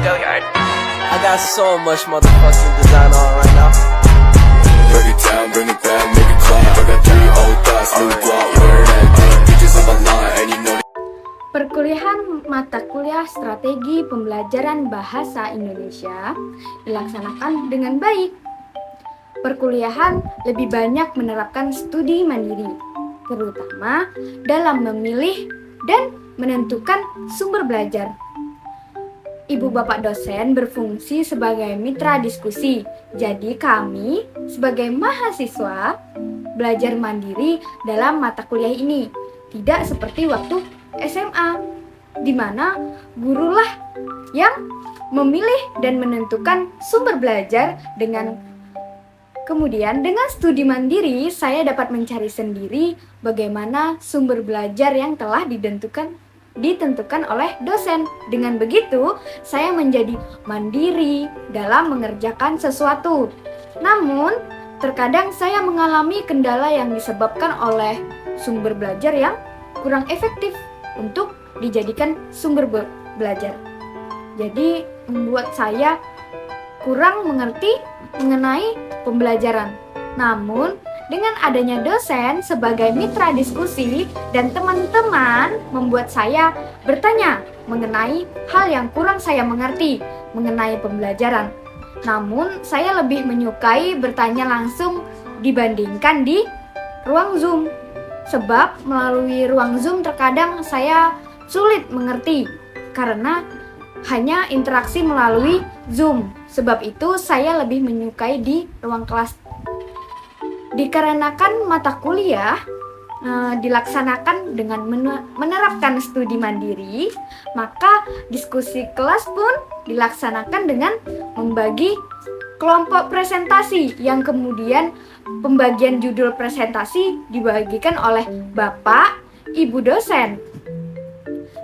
I got so much motherfucking design on right now. Break it down, bring it back, make it clap. I got 3 old thoughts, new block, wear that thing. Bitches on my line, and you know. Perkuliahan mata kuliah strategi pembelajaran bahasa Indonesia dilaksanakan dengan baik. Perkuliahan lebih banyak menerapkan studi mandiri, terutama dalam memilih dan menentukan sumber belajar. Ibu bapak dosen berfungsi sebagai mitra diskusi, jadi kami sebagai mahasiswa belajar mandiri dalam mata kuliah ini, tidak seperti waktu SMA, di mana gurulah yang memilih dan menentukan sumber belajar. Kemudian dengan studi mandiri, saya dapat mencari sendiri bagaimana sumber belajar yang telah ditentukan oleh dosen. Dengan begitu, saya menjadi mandiri dalam mengerjakan sesuatu. Namun, terkadang saya mengalami kendala yang disebabkan oleh sumber belajar yang kurang efektif untuk dijadikan sumber belajar. Jadi, membuat saya kurang mengerti mengenai pembelajaran. Namun, dengan adanya dosen sebagai mitra diskusi dan teman-teman membuat saya bertanya mengenai hal yang kurang saya mengerti mengenai pembelajaran. Namun, saya lebih menyukai bertanya langsung dibandingkan di ruang Zoom. Sebab melalui ruang Zoom terkadang saya sulit mengerti karena hanya interaksi melalui Zoom. Sebab itu saya lebih menyukai di ruang kelas. Dikarenakan mata kuliah dilaksanakan dengan menerapkan studi mandiri, maka diskusi kelas pun dilaksanakan dengan membagi kelompok presentasi, yang kemudian pembagian judul presentasi dibagikan oleh Bapak Ibu dosen.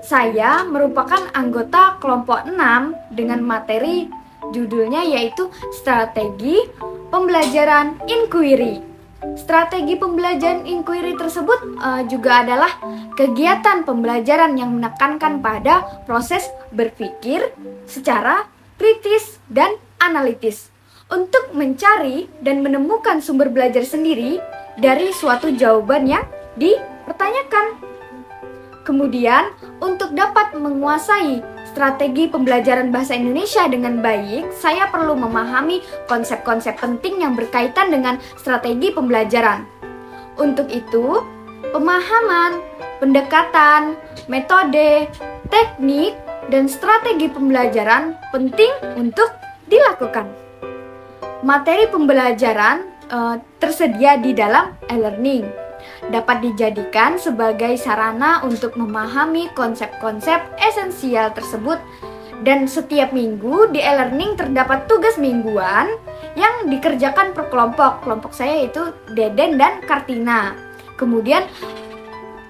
Saya merupakan anggota kelompok 6 dengan materi judulnya yaitu Strategi Pembelajaran Inquiry. Strategi pembelajaran inquiry tersebut juga adalah kegiatan pembelajaran yang menekankan pada proses berpikir secara kritis dan analitis untuk mencari dan menemukan sumber belajar sendiri dari suatu jawaban yang dipertanyakan. Kemudian, untuk dapat menguasai strategi pembelajaran bahasa Indonesia dengan baik, saya perlu memahami konsep-konsep penting yang berkaitan dengan strategi pembelajaran. Untuk itu, pemahaman, pendekatan, metode, teknik, dan strategi pembelajaran penting untuk dilakukan. Materi pembelajaran tersedia di dalam e-learning. Dapat dijadikan sebagai sarana untuk memahami konsep-konsep esensial tersebut. Dan setiap minggu di e-learning terdapat tugas mingguan yang dikerjakan per kelompok. Kelompok saya itu Deden dan Kartina. Kemudian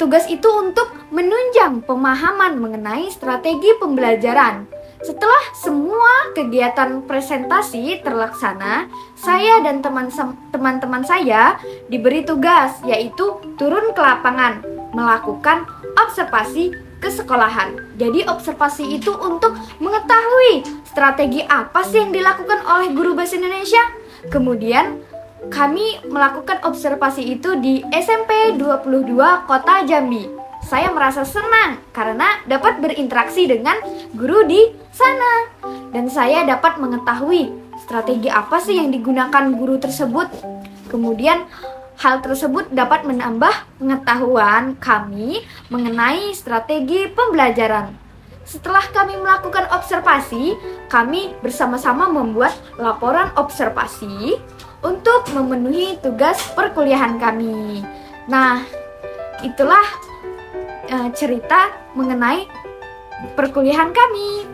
tugas itu untuk menunjang pemahaman mengenai strategi pembelajaran. Setelah semua kegiatan presentasi terlaksana, saya dan teman-teman saya diberi tugas, yaitu turun ke lapangan, melakukan observasi ke sekolahan. Jadi observasi itu untuk mengetahui strategi apa sih yang dilakukan oleh guru bahasa Indonesia. Kemudian kami melakukan observasi itu di SMP 22 Kota Jambi. Saya merasa senang karena dapat berinteraksi dengan guru di sana. Dan saya dapat mengetahui strategi apa sih yang digunakan guru tersebut. Kemudian hal tersebut dapat menambah pengetahuan kami mengenai strategi pembelajaran. Setelah kami melakukan observasi, kami bersama-sama membuat laporan observasi untuk memenuhi tugas perkuliahan kami. Nah, itulah cerita mengenai perkuliahan kami.